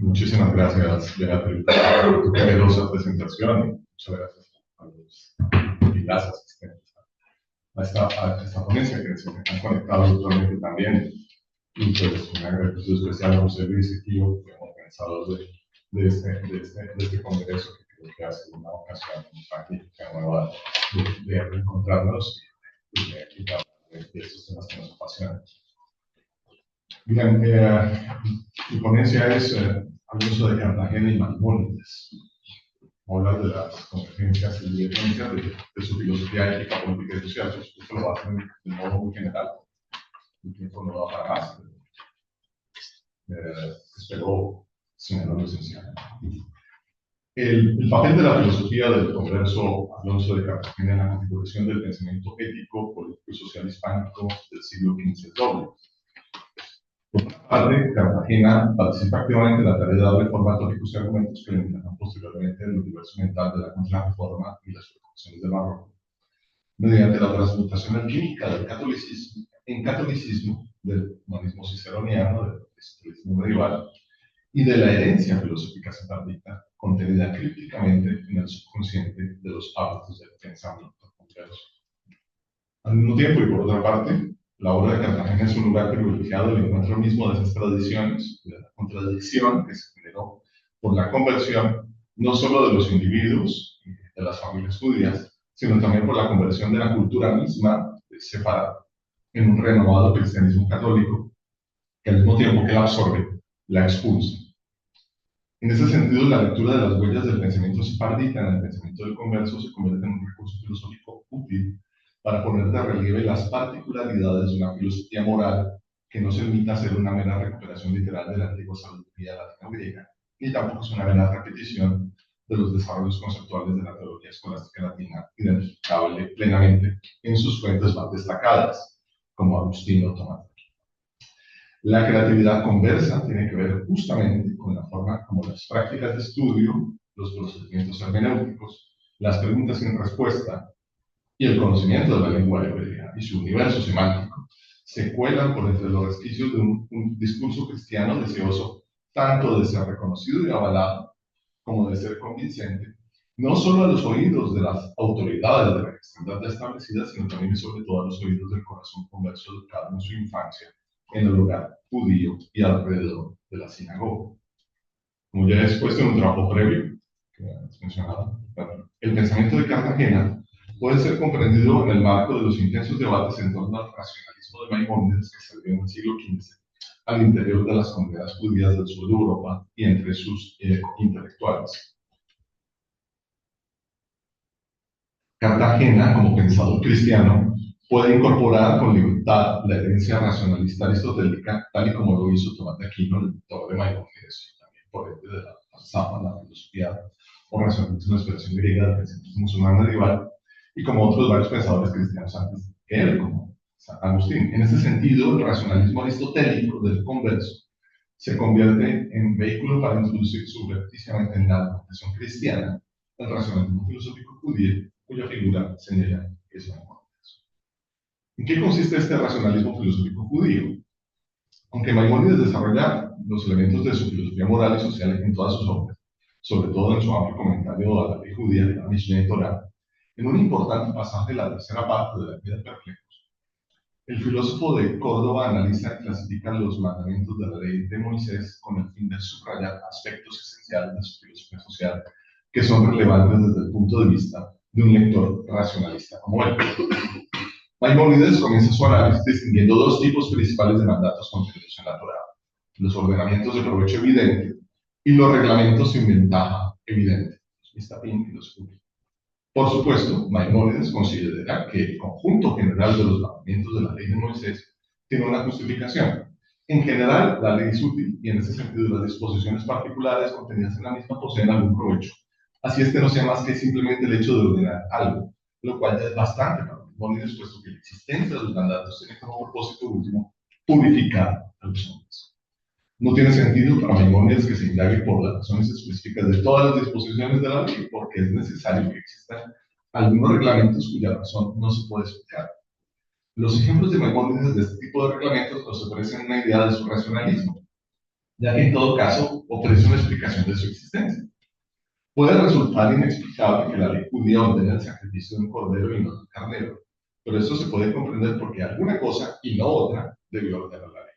Muchísimas gracias, Beatriz, por tu generosa presentación. Muchas gracias a los y las asistentes a esta ponencia que se han conectado virtualmente también. Y pues un agradecimiento especial a José Luis y Tío, organizador de este congreso, que creo que ha sido una ocasión magnífica, nueva de reencontrarnos y de estos temas que nos apasionan. Bien, mi ponencia es Alonso de Cartagena y Maimónides. Hablar de las convergencias y diferencias de su filosofía ética, política y social. Esto lo va a hacer de modo muy general. El tiempo no da para más. Espero señalar lo esencial. El papel de la filosofía del converso Alonso de Cartagena en la configuración del pensamiento ético, político y social hispánico del siglo XV es doble. Por otra parte, Cartagena participa activamente en la tarea de darle forma a tópicos y argumentos que limitarán posteriormente el universo mental de la Contrarreforma y las preocupaciones del barroco, mediante la transmutación alquímica del catolicismo en catolicismo, del humanismo ciceroniano, del cristianismo medieval y de la herencia filosófica sefardita contenida crípticamente en el subconsciente de los hábitos del pensamiento converso. Al mismo tiempo, y por otra parte, la obra de Cartagena es un lugar privilegiado del encuentro mismo de esas tradiciones, de la contradicción que se generó por la conversión, no solo de los individuos de las familias judías, sino también por la conversión de la cultura misma separada en un renovado cristianismo católico, que al mismo tiempo que la absorbe, la expulsa. En ese sentido, la lectura de las huellas del pensamiento sefardita en el pensamiento del converso se convierte en un recurso filosófico útil para poner de relieve las particularidades de una filosofía moral que no se limita a ser una mera recuperación literal de la antigua sabiduría latina griega, ni tampoco es una mera repetición de los desarrollos conceptuales de la teología escolástica latina, identificable plenamente en sus fuentes más destacadas, como Agustino o Tomás. La creatividad conversa tiene que ver justamente con la forma como las prácticas de estudio, los procedimientos hermenéuticos, las preguntas sin respuesta y el conocimiento de la lengua hebrea y su universo semántico se cuelan por entre los resquicios de un discurso cristiano deseoso tanto de ser reconocido y avalado como de ser convincente, no solo a los oídos de las autoridades de la cristiandad establecida, sino también y sobre todo a los oídos del corazón converso educado en su infancia en el hogar judío y alrededor de la sinagoga. Como ya he expuesto en un trabajo previo, que has mencionado, el pensamiento de Cartagena puede ser comprendido en el marco de los intensos debates en torno al racionalismo de Maimónides que se dio en el siglo XV al interior de las comunidades judías del sur de Europa y entre sus intelectuales. Cartagena, como pensador cristiano, puede incorporar con libertad la herencia racionalista aristotélica, tal y como lo hizo Tomás de Aquino, el doctor de Maimónides, y también por ende de la Sama, la filosofía o racionalismo de expresión griega del pensamiento musulmán medieval, y como otros varios pensadores cristianos antes que él, como San Agustín. En ese sentido, el racionalismo aristotélico del converso se convierte en vehículo para introducir subrepticiamente en la argumentación cristiana el racionalismo filosófico judío, cuya figura señala que es Maimónides. ¿En qué consiste este racionalismo filosófico judío? Aunque Maimónides desarrolla los elementos de su filosofía moral y social en todas sus obras, sobre todo en su amplio comentario a la ley judía de la Mishneh Torah, en un importante pasaje de la tercera parte de la Vida de Perplejos, el filósofo de Córdoba analiza y clasifica los mandamientos de la ley de Moisés con el fin de subrayar aspectos esenciales de su filosofía social que son relevantes desde el punto de vista de un lector racionalista como él. Maimónides comienza su análisis distinguiendo dos tipos principales de mandatos contenidos en la Torá: los ordenamientos de provecho evidente y los reglamentos sin ventaja evidente, los mistapim y los kulim. Por supuesto, Maimónides considera que el conjunto general de los mandamientos de la ley de Moisés tiene una justificación. En general, la ley es útil y en ese sentido las disposiciones particulares contenidas en la misma poseen algún provecho. Así es que no sea más que simplemente el hecho de ordenar algo, lo cual ya es bastante para Maimónides, puesto que la existencia de los mandatos tiene como propósito último purificar a los hombres. No tiene sentido para Maimónides que se indague por las razones específicas de todas las disposiciones de la ley, porque es necesario que existan algunos reglamentos cuya razón no se puede explicar. Los ejemplos de Maimónides de este tipo de reglamentos nos ofrecen una idea de su racionalismo. ya que en todo caso ofrece una explicación de su existencia. Puede resultar inexplicable que la ley judía ordene el sacrificio de un cordero y no de un carnero, pero esto se puede comprender porque alguna cosa y no otra debió ordenar la ley.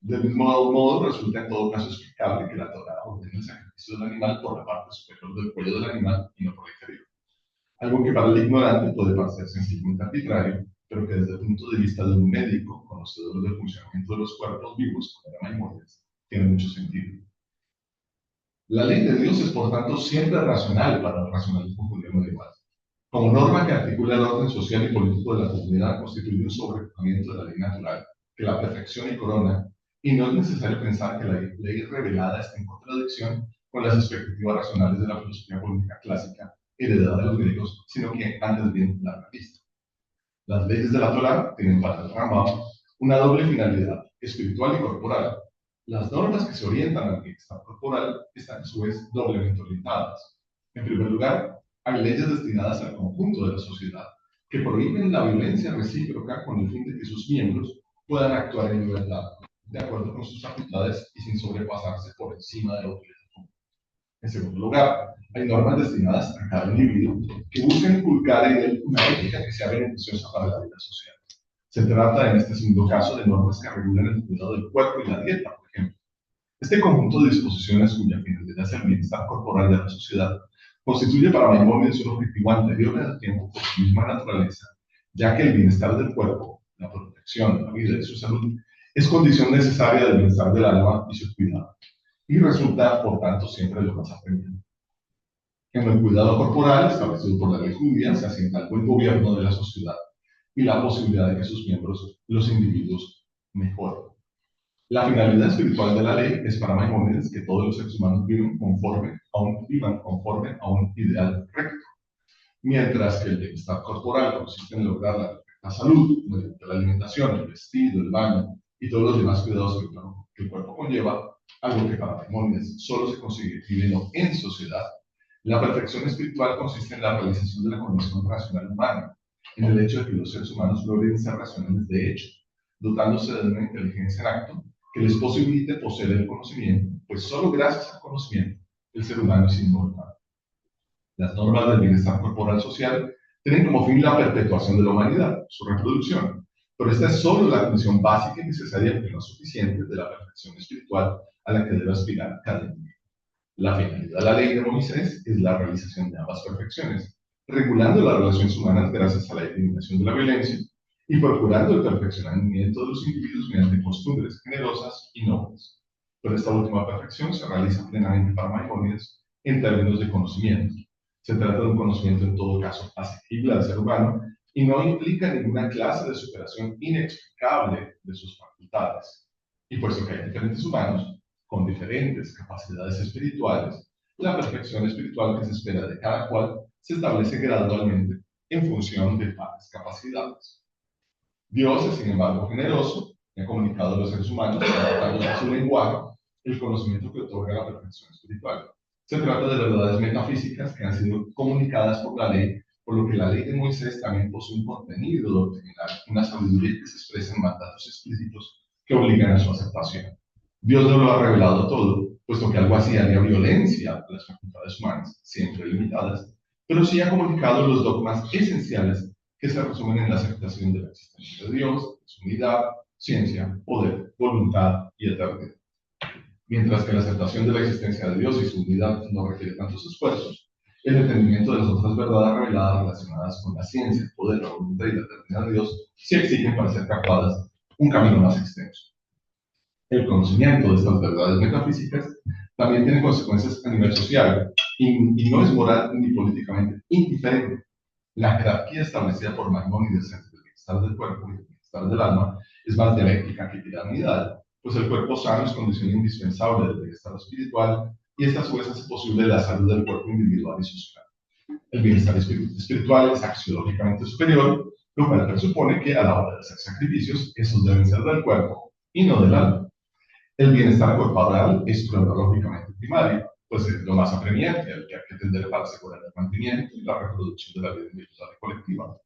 Del mismo modo, resulta en todo caso explicable que la Torá ordene el sacrificio del animal por la parte superior del cuello del animal y no por la inferior. Algo que para el ignorante puede parecer sencillamente arbitrario, pero que desde el punto de vista de un médico conocedor del funcionamiento de los cuerpos vivos, como era Maimónides, tiene mucho sentido. La ley de Dios es, por tanto, siempre racional para el racionalismo judío medieval. Como norma que articula el orden social y político de la comunidad, constituye un sobreponiendo de la ley natural, que la perfección y corona, y no es necesario pensar que la ley revelada está en contradicción con las expectativas racionales de la filosofía política clásica heredada de los griegos, sino que antes bien la revista. Las leyes de la Torá tienen para el Rambam una doble finalidad, espiritual y corporal. Las normas que se orientan al bienestar corporal están a su vez doblemente orientadas. En primer lugar, hay leyes destinadas al conjunto de la sociedad que prohíben la violencia recíproca con el fin de que sus miembros puedan actuar en libertad, de acuerdo con sus facultades y sin sobrepasarse por encima de la utilidad común. En segundo lugar, hay normas destinadas a cada individuo que buscan inculcar en él una ética que sea beneficiosa para la vida social. Se trata, en este segundo caso, de normas que regulan el cuidado del cuerpo y la dieta, por ejemplo. Este conjunto de disposiciones cuya finalidad es el bienestar corporal de la sociedad constituye para Maimónides un objetivo anterior en el tiempo por su misma naturaleza, ya que el bienestar del cuerpo, la protección, la vida y su salud es condición necesaria del bienestar del alma y su cuidado, y resulta, por tanto, siempre lo más apremiante. En el cuidado corporal, establecido por la ley judía, se asienta el buen gobierno de la sociedad y la posibilidad de que sus miembros, los individuos, mejoren. La finalidad espiritual de la ley es para Maimónides que todos los seres humanos vivan conforme a un ideal recto, mientras que el bienestar corporal consiste en lograr la perfecta salud mediante la alimentación, el vestido, el baño y todos los demás cuidados que el cuerpo conlleva, algo que para Maimónides solo se consigue viviendo en sociedad. La perfección espiritual consiste en la realización de la condición racional humana, en el hecho de que los seres humanos logren ser racionales de hecho, dotándose de una inteligencia en acto que les posibilite poseer el conocimiento, pues solo gracias al conocimiento el ser humano es inmortal. Las normas del bienestar corporal social tienen como fin la perpetuación de la humanidad, su reproducción, pero esta es solo la condición básica y necesaria, pero no suficiente, de la perfección espiritual a la que debe aspirar cada individuo. La finalidad de la ley de Moisés es la realización de ambas perfecciones, regulando las relaciones humanas gracias a la eliminación de la violencia y procurando el perfeccionamiento de los individuos mediante costumbres generosas y nobles. Pero esta última perfección se realiza plenamente para Maimónides en términos de conocimiento. Se trata de un conocimiento en todo caso asequible al ser humano y no implica ninguna clase de superación inexplicable de sus facultades. Y puesto que hay diferentes humanos con diferentes capacidades espirituales, la perfección espiritual que se espera de cada cual se establece gradualmente en función de tales capacidades. Dios es, sin embargo, generoso y ha comunicado a los seres humanos, adaptando a su lenguaje, el conocimiento que otorga la perfección espiritual. Se trata de verdades metafísicas que han sido comunicadas por la ley, por lo que la ley de Moisés también posee un contenido doctrinal, una sabiduría que se expresa en mandatos explícitos que obligan a su aceptación. Dios no lo ha revelado todo, puesto que algo así haría violencia a las facultades humanas, siempre limitadas, pero sí ha comunicado los dogmas esenciales que se resumen en la aceptación de la existencia de Dios, de su unidad, ciencia, poder, voluntad y eternidad. Mientras que la aceptación de la existencia de Dios y su unidad no requiere tantos esfuerzos, el entendimiento de las otras verdades reveladas relacionadas con la ciencia, el poder, la voluntad y la eternidad de Dios sí exigen para ser captadas un camino más extenso. El conocimiento de estas verdades metafísicas también tiene consecuencias a nivel social y no es moral ni políticamente indiferente. La jerarquía establecida por Maimónides entre el bienestar del cuerpo y el bienestar del alma es más dialéctica que piramidal, pues el cuerpo sano es condición indispensable del bienestar espiritual y esta a su vez hace posible la salud del cuerpo individual y social. El bienestar espiritual es axiológicamente superior, lo cual presupone que a la hora de hacer sacrificios, esos deben ser del cuerpo y no del alma. El bienestar corporal es cronológicamente primario, pues es lo más apremiante, al que hay que atender para asegurar el mantenimiento y la reproducción de la vida individual y colectiva.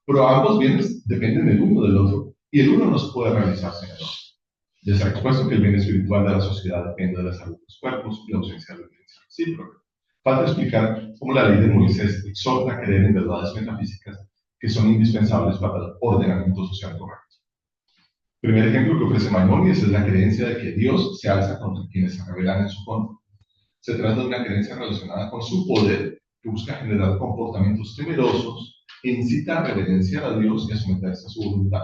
Pero ambos bienes dependen el uno del otro y el uno no se puede realizar sin el otro. Ya se ha expuesto que el bien espiritual de la sociedad depende de la salud de los cuerpos y la ausencia de violencia recíproca. Falta explicar cómo la ley de Moisés exhorta a creer en verdades metafísicas que son indispensables para el ordenamiento social correcto. El primer ejemplo que ofrece Maimónides es la creencia de que Dios se alza contra quienes se rebelan en su contra. Se trata de una creencia relacionada con su poder que busca generar comportamientos temerosos e incita a reverenciar a Dios y a someterse a su voluntad,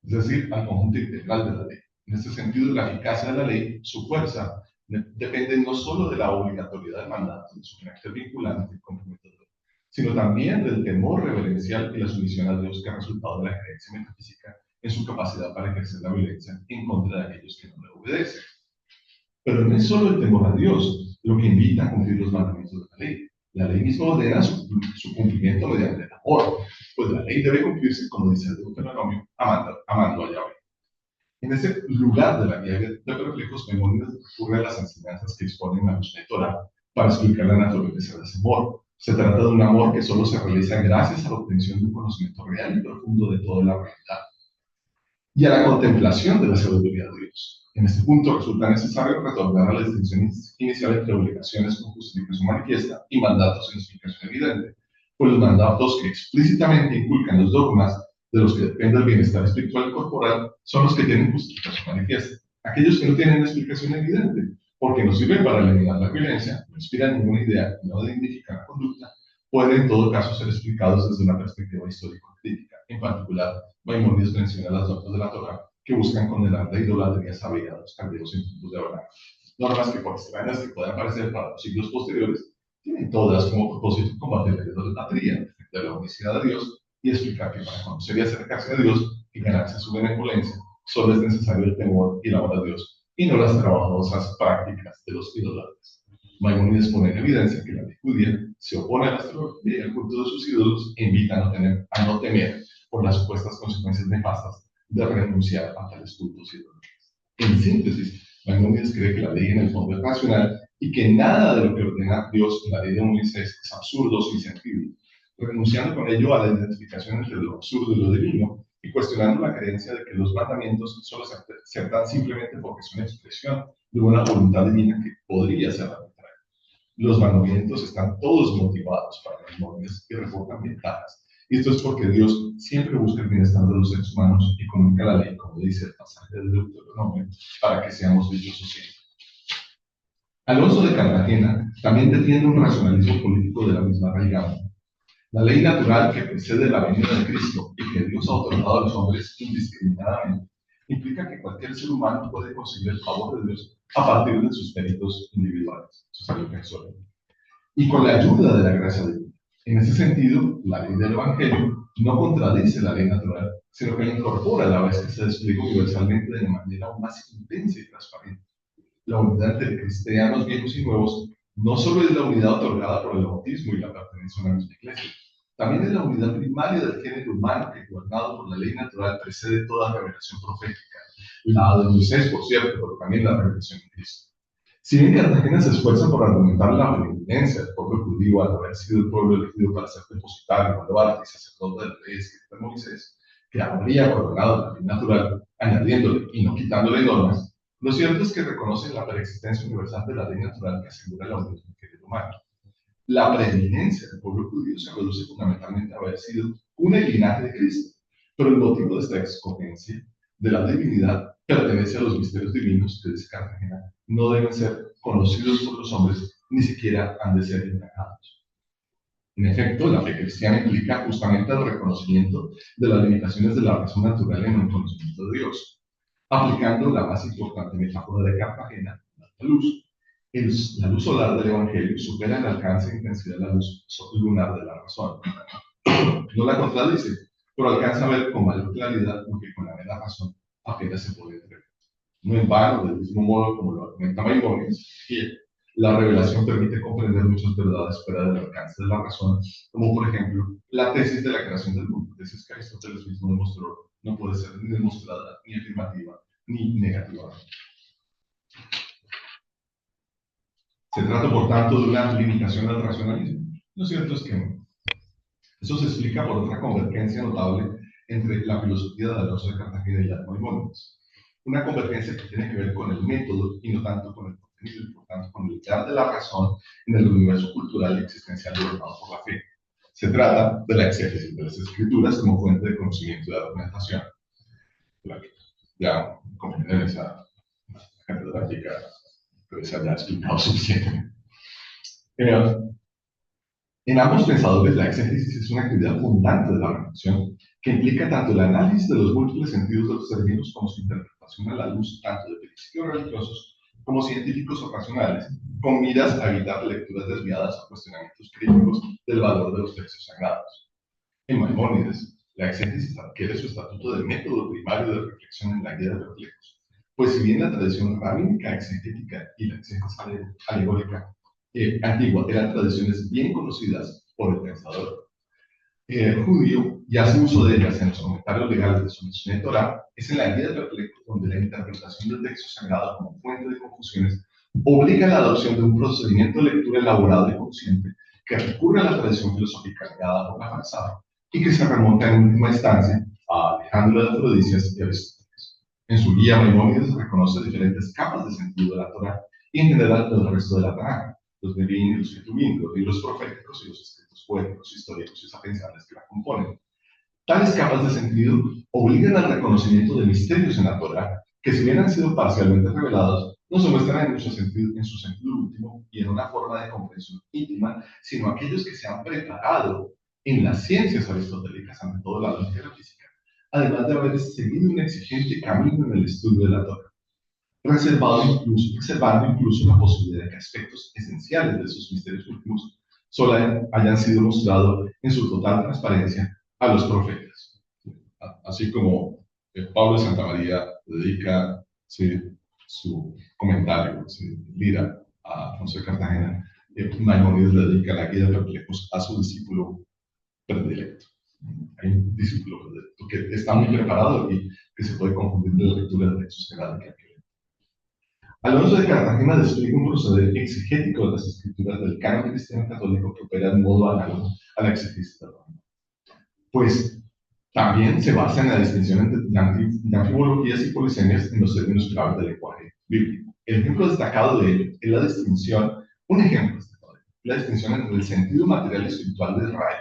es decir, al conjunto integral de la ley. En este sentido, la eficacia de la ley, su fuerza, depende no solo de la obligatoriedad del mandato, de su carácter vinculante y comprometedor, sino también del temor reverencial y la sumisión a Dios que ha resultado de la creencia metafísica en su capacidad para ejercer la violencia en contra de aquellos que no le obedecen. Pero no es solo el temor a Dios lo que invita a cumplir los mandamientos de la ley. La ley misma ordena su cumplimiento mediante el amor, pues la ley debe cumplirse, como dice el Deuteronomio, amando a Yahweh. En ese lugar de la guía de reflejos, Maimónides recurre a las enseñanzas que exponen la Mishneh Torah para explicar la naturaleza de ese amor. Se trata de un amor que solo se realiza gracias a la obtención de un conocimiento real y profundo de toda la realidad y a la contemplación de la sabiduría de Dios. En este punto resulta necesario retornar a la distinción inicial entre obligaciones con justificación manifiesta y mandatos sin explicación evidente, pues los mandatos que explícitamente inculcan los dogmas de los que depende el bienestar espiritual y corporal son los que tienen justificación manifiesta. Aquellos que no tienen explicación evidente, porque no sirven para eliminar la violencia, no inspiran ninguna idea y no dignifican la conducta, pueden en todo caso ser explicados desde una perspectiva histórico-crítica. En particular, Maimónides menciona las normas de la Torah que buscan condenar la idolatría sabia a los caldeos en tiempos de Abraham. Normas que, por extrañas que puedan parecer para los siglos posteriores, tienen todas como propósito combatir la idolatría, defender la unicidad de Dios y explicar que para conocer y acercarse a Dios y ganarse su benevolencia, solo es necesario el temor y el amor a Dios, y no las trabajosas prácticas de los idólatras. Maimónides pone en evidencia que la ley judía se opone a la astrología y al culto de sus ídolos e invita a no temer por las supuestas consecuencias nefastas de renunciar a tales cultos idólatras. En síntesis, Maimónides cree que la ley en el fondo es racional y que nada de lo que ordena Dios en la ley de Moisés es absurdo o sin sentido, renunciando con ello a la identificación entre lo absurdo y lo divino y cuestionando la creencia de que los mandamientos solo se aceptan simplemente porque son expresión de una voluntad divina que podría ser arbitraria. Los mandamientos están todos motivados para Maimónides y reportan ventajas. Y esto es porque Dios siempre busca el bienestar de los seres humanos y comunica la ley, como dice el pasaje del Deuteronomio, para que seamos dichosos siempre. Alonso de Cartagena también defiende un racionalismo político de la misma raigada. La ley natural que precede la venida de Cristo y que Dios ha otorgado a los hombres indiscriminadamente implica que cualquier ser humano puede conseguir el favor de Dios a partir de sus méritos individuales. Eso es lo que exhorta. Y con la ayuda de la gracia divina. En ese sentido, la ley del Evangelio no contradice la ley natural, sino que la incorpora a la vez que se despliega universalmente de manera aún más intensa y transparente. La unidad entre cristianos viejos y nuevos no solo es la unidad otorgada por el bautismo y la pertenencia a una misma iglesia, también es la unidad primaria del género humano que, gobernado por la ley natural, precede toda revelación profética. La de Moisés, por cierto, pero también la revelación de Cristo. Si bien Cartagena se esfuerza por argumentar la preeminencia del pueblo judío al haber sido el pueblo elegido para ser depositario, baluarte y sacerdote de la ley escrita de Moisés, que habría ordenado la ley natural, añadiéndole y no quitándole normas, lo cierto es que reconoce la preexistencia universal de la ley natural que asegura la unidad del género humano. La preeminencia del pueblo judío se reduce fundamentalmente a haber sido un linaje de Cristo, pero el motivo de esta escogencia de la divinidad pertenece a los misterios divinos que dice Cartagena no deben ser conocidos por los hombres, ni siquiera han de ser indagados. En efecto, la fe cristiana implica justamente el reconocimiento de las limitaciones de la razón natural en el conocimiento de Dios, aplicando la más importante metáfora de Cartagena, la luz. La luz solar del Evangelio supera en alcance e intensidad la luz lunar de la razón. No la contradice, pero alcanza a ver con mayor claridad lo que con la mera razón apenas se puede entrever. No en vano, del mismo modo como lo argumenta Maimónides, la revelación permite comprender muchas verdades fuera del alcance de la razón, como por ejemplo la tesis de la creación del mundo, tesis que Aristóteles mismo demostró no puede ser ni demostrada, ni afirmativa, ni negativa. Se trata, por tanto, de una limitación al racionalismo. Lo cierto es que no. Eso se explica por otra convergencia notable entre la filosofía de Alonso de Cartagena y la de Maimónides. una convergencia que tiene que ver con el método y no tanto con el contenido, y por tanto con el lugar de la razón en el universo cultural y existencial gobernado por la fe. Se trata de la exégesis de las escrituras como fuente de conocimiento y de argumentación. Ya comprenden esa catedrática, pero esa ya ha explicado suficiente. En ambos pensadores, la exégesis es una actividad abundante de la reflexión que implica tanto el análisis de los múltiples sentidos de los términos como su interpretación a la luz tanto de principios religiosos como científicos o racionales, con miras a evitar lecturas desviadas o cuestionamientos críticos del valor de los textos sagrados. En Maimónides, la exégesis adquiere su estatuto de método primario de reflexión en la guía de reflejos, pues si bien la tradición rabínica exegética y la exégesis alegórica antigua eran tradiciones bien conocidas por el pensador judío y hace uso de ellas en los comentarios legales de su Mishneh Torah, es en la guía de reflejos donde la interpretación del texto sagrado como fuente de confusiones obliga a la adopción de un procedimiento de lectura elaborado y consciente que recurre a la tradición filosófica negada por la falsada y que se remonta en última instancia a Alejandro de Afrodisias y Aristóteles. En su guía, Maimónides reconoce diferentes capas de sentido de la Torah y en general del resto de la Tanaj, los Nevi'im y los Ketuvim, los libros proféticos y los escritos poéticos, históricos y sapienciales que la componen. Tales capas de sentido obligan al reconocimiento de misterios en la Torah que, si bien han sido parcialmente revelados, no se muestran en su sentido último y en una forma de comprensión íntima, sino aquellos que se han preparado en las ciencias aristotélicas, ante todo la lógica y la física, además de haber seguido un exigente camino en el estudio de la Torah, reservando incluso la posibilidad de que aspectos esenciales de esos misterios últimos solo hayan sido mostrados en su total transparencia a los profetas. Así como Pablo de Santa María dedica su comentario, lira a Alfonso de Cartagena, Maimónides le dedica la guía de reflejos a su discípulo predilecto. Hay un discípulo predilecto que está muy preparado y que se puede confundir de la lectura del texto sagrado que hay que leer. Alonso de Cartagena despliega un proceder exegético de las escrituras del canon cristiano católico que opera de modo análogo a la exégesis de Roma. Pues también se basa en la distinción entre anfibologías y polisemias en los términos claves del lenguaje bíblico. El ejemplo destacado de ello es la distinción, un ejemplo destacado de ello, la distinción entre el sentido material y espiritual de Israel,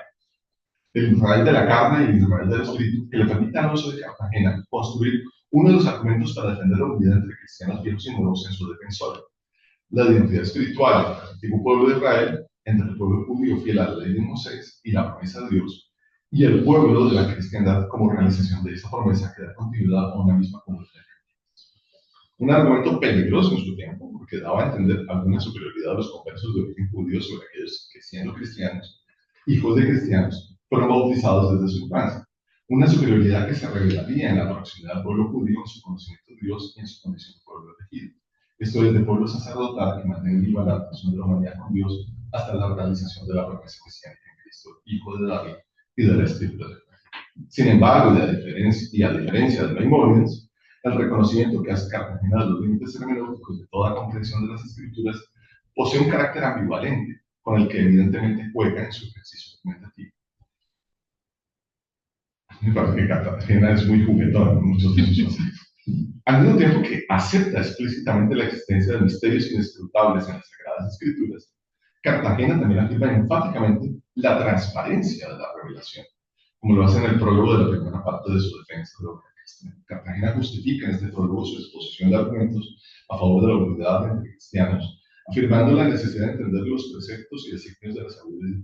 el Israel de la carne y el Israel del espíritu, que le permite a Alonso de Cartagena construir uno de los argumentos para defender la unidad entre cristianos viejos y nuevos en su defensor. La identidad espiritual del antiguo pueblo de Israel, entre el pueblo judío fiel a la ley de Moisés y la promesa de Dios, y el pueblo de la cristiandad como realización de esa promesa que da continuidad a una misma comunidad. Un argumento peligroso en su tiempo, porque daba a entender alguna superioridad de los conversos de origen judío sobre aquellos que, siendo cristianos, hijos de cristianos, fueron bautizados desde su infancia. Una superioridad que se revelaría en la proximidad al pueblo judío en su conocimiento de Dios y en su condición de pueblo elegido. Esto es de pueblo sacerdotal que mantiene viva la relación de la humanidad con Dios hasta la realización de la promesa mesiánica en Cristo, hijo de David y de la escritura de fe. Sin embargo, y a diferencia de Maimónides, el reconocimiento que hace Cartagena de los límites hermenéuticos de toda comprensión de las escrituras posee un carácter ambivalente, con el que evidentemente juega en su ejercicio argumentativo. Me parece que Cartagena es muy juguetón en muchos de sus pasajes. Al mismo tiempo que acepta explícitamente la existencia de misterios inescrutables en las Sagradas Escrituras, Cartagena también afirma enfáticamente la transparencia de la revelación, como lo hace en el prólogo de la primera parte de su defensa de la obra cristiana. Cartagena justifica en este prólogo su exposición de argumentos a favor de la unidad entre cristianos, afirmando la necesidad de entender los preceptos y designios de la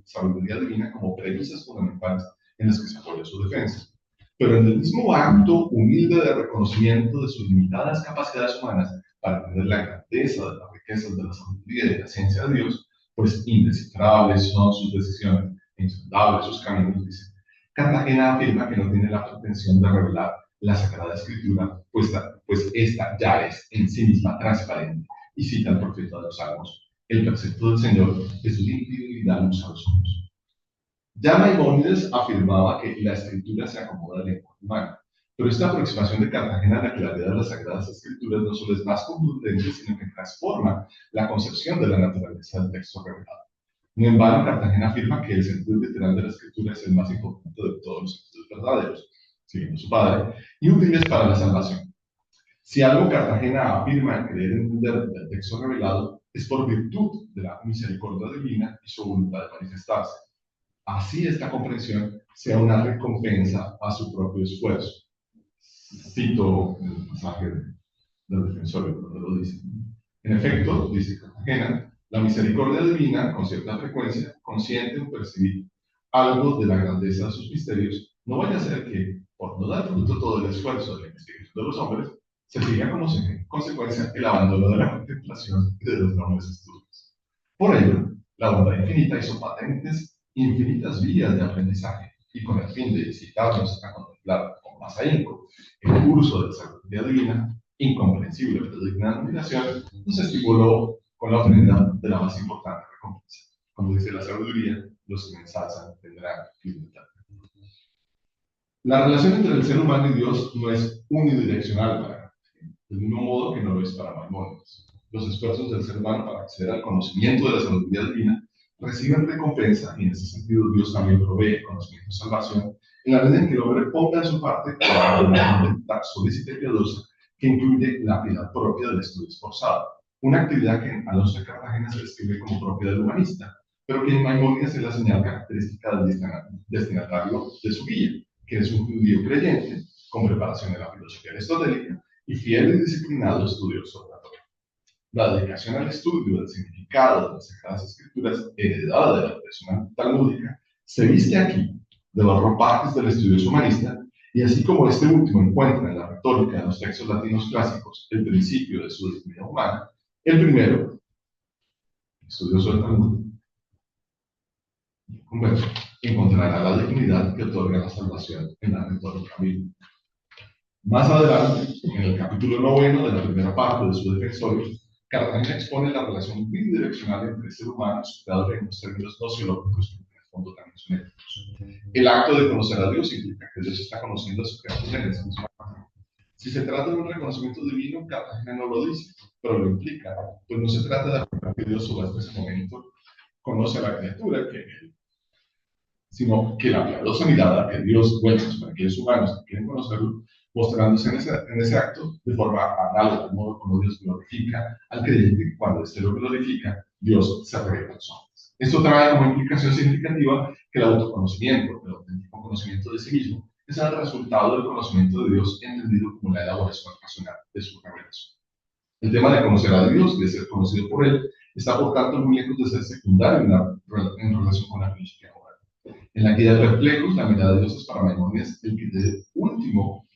sabiduría divina como premisas fundamentales en las que se apoya su defensa. Pero en el mismo acto humilde de reconocimiento de sus limitadas capacidades humanas para entender la grandeza de las riquezas de la sabiduría y de la ciencia de Dios, pues indescifrables son sus decisiones e insondables sus caminos, dice. Cartagena afirma que no tiene la pretensión de revelar la Sagrada Escritura, pues esta ya es en sí misma transparente, y cita al profeta de los Salmos: el precepto del Señor es límpido y da luz a los ojos. Ya Maimónides afirmaba que la escritura se acomoda al lenguaje humano, pero esta aproximación de Cartagena a la claridad de las Sagradas Escrituras no solo es más contundente, sino que transforma la concepción de la naturaleza del texto revelado. No en vano, Cartagena afirma que el sentido literal de la escritura es el más importante de todos los sentidos verdaderos, siguiendo su padre, y útiles para la salvación. Si algo Cartagena afirma creer entender del texto revelado, es por virtud de la misericordia divina y su voluntad de manifestarse. Así esta comprensión sea una recompensa a su propio esfuerzo. Cito el pasaje del defensorio cuando lo dice. En efecto, dice Cartagena, la misericordia divina, con cierta frecuencia, consiente en percibir algo de la grandeza de sus misterios, no vaya a ser que, por no dar fruto todo el esfuerzo de la investigación de los hombres, se siga como consecuencia el abandono de la contemplación y de los nobles estudios. Por ello, la bondad infinita hizo patentes infinitas vías de aprendizaje, y con el fin de incitarnos a contemplar con más ahínco el curso de la sabiduría divina, incomprensible pero digna de admiración, nos estimuló con la ofrenda de la más importante recompensa. Como dice la sabiduría, los que me ensalzan tendrán libertad. La relación entre el ser humano y Dios no es unidireccional para Cartagena, del mismo modo que no lo es para Maimónides. Los esfuerzos del ser humano para acceder al conocimiento de la sabiduría divina reciben recompensa, y en ese sentido Dios también provee conocimiento y salvación, en la medida en que el hombre ponga en su parte una voluntad solícita y piadosa que incluye la piedad propia del estudio esforzado, una actividad que en Alonso de Cartagena se describe como propia del humanista, pero que en Maimónides es la señal característica del destinatario de su guía, que es un judío creyente, con preparación en la filosofía aristotélica y fiel y disciplinado estudioso de la Torá. La dedicación al estudio del significado de las Sagradas Escrituras, heredada de la tradición talmúdica, se viste aquí de los ropajes del estudioso humanista, y así como este último encuentra en la retórica de los textos latinos clásicos el principio de su dignidad humana, el primero, estudioso del Talmud, converso, encontrará la dignidad que otorga la salvación en la retórica bíblica. Más adelante, en el capítulo 9 de la primera parte de su defensorio, Cartagena expone la relación bidireccional entre el ser humano y su creador en los términos nociológicos que en el fondo también son éticos. El acto de conocer a Dios implica que Dios está conociendo a su creador en esa misma manera. Si se trata de un reconocimiento divino, Cartagena no lo dice, pero lo implica, pues no se trata de afirmar que Dios solo hasta ese momento conoce a la criatura, sino que la piadosa mirada que Dios muestra para aquellos humanos que quieren conocerlo, mostrándose en ese acto de forma análoga al modo como Dios glorifica al creyente. Cuando éste lo glorifica, Dios se revela a los hombres. Esto trae como implicación significativa que el autoconocimiento, el auténtico conocimiento de sí mismo, es el resultado del conocimiento de Dios entendido como la elaboración racional de su revelación. El tema de conocer a Dios, de ser conocido por Él, está por tanto muy lejos de ser secundario en relación con la filosofía moral. En la guía de reflejos, la mirada de Dios es para Maimónides el criterio último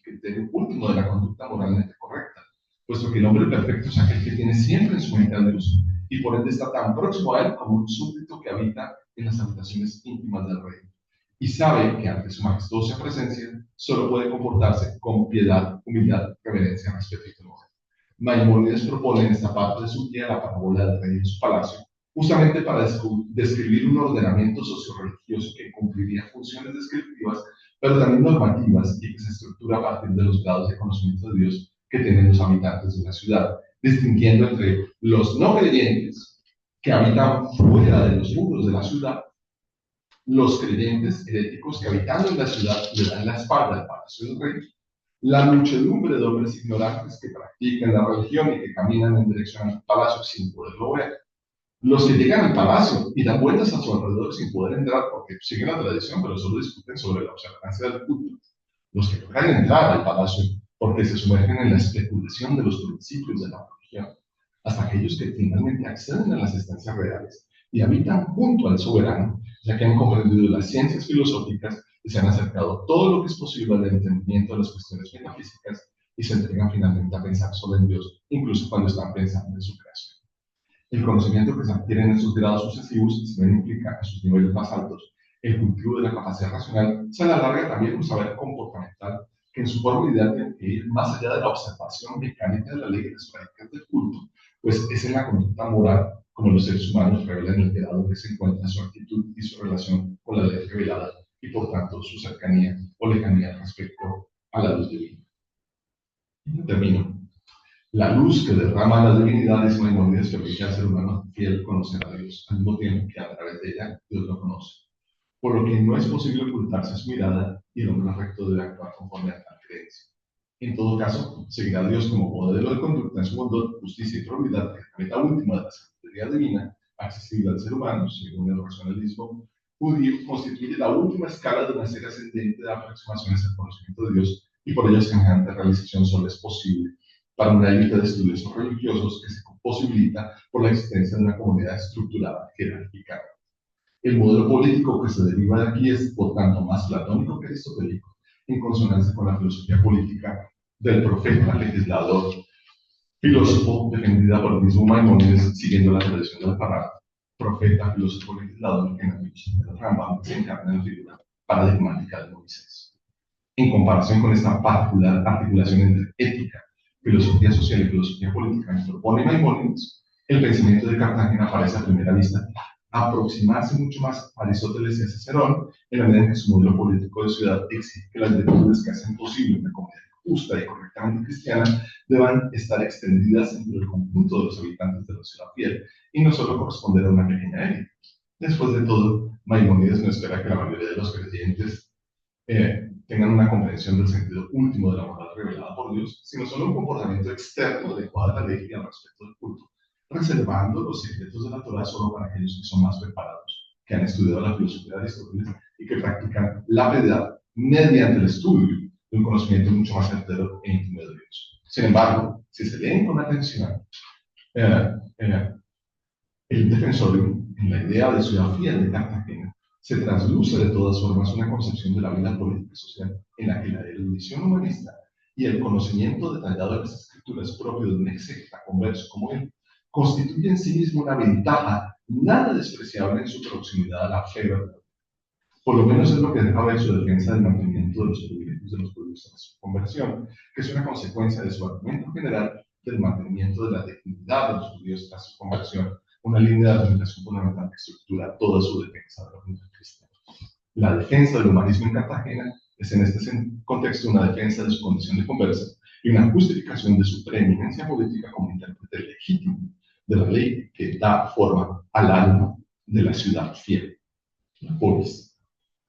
de la conducta moralmente correcta, puesto que el hombre perfecto es aquel que tiene siempre en su mente a Dios, y por ende está tan próximo a Él como un súbdito que habita en las habitaciones íntimas del reino, y sabe que ante su majestuosa presencia solo puede comportarse con piedad, humildad, reverencia, respeto y temor. Maimónides propone en esta parte de su guía la parábola del rey en su palacio, justamente para describir un ordenamiento socio-religioso que cumpliría funciones descriptivas, pero también normativas, y que se estructura a partir de los grados de conocimiento de Dios que tienen los habitantes de una ciudad, distinguiendo entre los no creyentes que habitan fuera de los muros de la ciudad, los creyentes heréticos que habitando en la ciudad le dan la espalda al palacio del rey, la muchedumbre de hombres ignorantes que practican la religión y que caminan en dirección al palacio sin poderlo ver, los que llegan al palacio y dan vueltas a su alrededor sin poder entrar porque siguen la tradición, pero solo discuten sobre la observancia del culto, los que logran entrar al palacio porque se sumergen en la especulación de los principios de la religión, hasta aquellos que finalmente acceden a las estancias reales y habitan junto al soberano, ya que han comprendido las ciencias filosóficas y se han acercado todo lo que es posible al entendimiento de las cuestiones metafísicas y se entregan finalmente a pensar solo en Dios, incluso cuando están pensando en su creación. El conocimiento que se adquiere en estos grados sucesivos, si bien implica a sus niveles más altos el cultivo de la capacidad racional, se alarga también un saber comportamental que en su forma ideal tiene que ir más allá de la observación mecánica de la ley de las prácticas del culto, pues es en la conducta moral como los seres humanos revelan el grado que se encuentra su actitud y su relación con la ley revelada y por tanto su cercanía o lejanía respecto a la luz divina. Y termino. La luz que derrama la divinidad es Maimónides permite al ser humano fiel conocer a Dios, al mismo tiempo que a través de ella Dios lo conoce. Por lo que no es posible ocultarse a su mirada y el hombre recto debe actuar conforme a tal creencia. En todo caso, seguir a Dios como modelo de conducta en su bondad, justicia y probidad, que es la meta última de la sabiduría divina, accesible al ser humano, según el racionalismo judío, constituye la última escala de una serie ascendente de aproximaciones al conocimiento de Dios, y por ello semejante realización solo es posible para una élite de estudiosos religiosos que se posibilita por la existencia de una comunidad estructurada, jerarquizada. El modelo político que se deriva de aquí es, por tanto, más platónico que aristotélico, en consonancia con la filosofía política del profeta, legislador, filósofo, defendida por el mismo Maimónides, siguiendo la tradición del Pará, profeta, filósofo, legislador, que en la filosofía del Rambam se encarna en la figura paradigmática de Moisés. En comparación con esta particular articulación entre ética, filosofía social y filosofía política que propone Maimónides, el pensamiento de Cartagena parece a primera vista aproximarse mucho más a Aristóteles y a Cicerón, en la medida en que su modelo político de ciudad exige que las virtudes que hacen posible una comunidad justa y correctamente cristiana deban estar extendidas entre el conjunto de los habitantes de la ciudad fiel y no solo corresponder a una pequeña élite. Después de todo, Maimónides no espera que la mayoría de los creyentes tengan una comprensión del sentido último de la moral revelada por Dios, sino solo un comportamiento externo adecuado a la ley y al respeto del culto, reservando los secretos de la Torah solo para aquellos que son más preparados, que han estudiado la filosofía de Aristóteles y que practican la piedad mediante el estudio de un conocimiento mucho más certero e íntimo de Dios. Sin embargo, si se leen con atención, eh, eh, el defensorio, en la idea de ciudad fiel de Cartagena, se trasluce de todas formas una concepción de la vida política y social en la que la erudición humanista y el conocimiento detallado de las escrituras propio de un exégeta converso como él constituye en sí mismo una ventaja nada despreciable en su proximidad a la fe verdadera. Por lo menos es lo que deja ver su defensa del mantenimiento de los privilegios de los pueblos tras su conversión, que es una consecuencia de su argumento general del mantenimiento de la dignidad de los judíos tras su conversión, una línea de argumentación fundamental que estructura toda su defensa de la comunidad cristiana. La defensa del humanismo en Cartagena es en este contexto una defensa de su condición de conversa y una justificación de su preeminencia política como intérprete legítimo de la ley que da forma al alma de la ciudad fiel, la polis,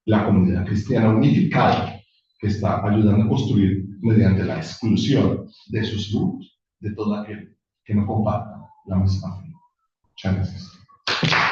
la comunidad cristiana unificada que está ayudando a construir mediante la exclusión de sus grupos, de todo aquel que no comparta la misma fe. Muchas gracias.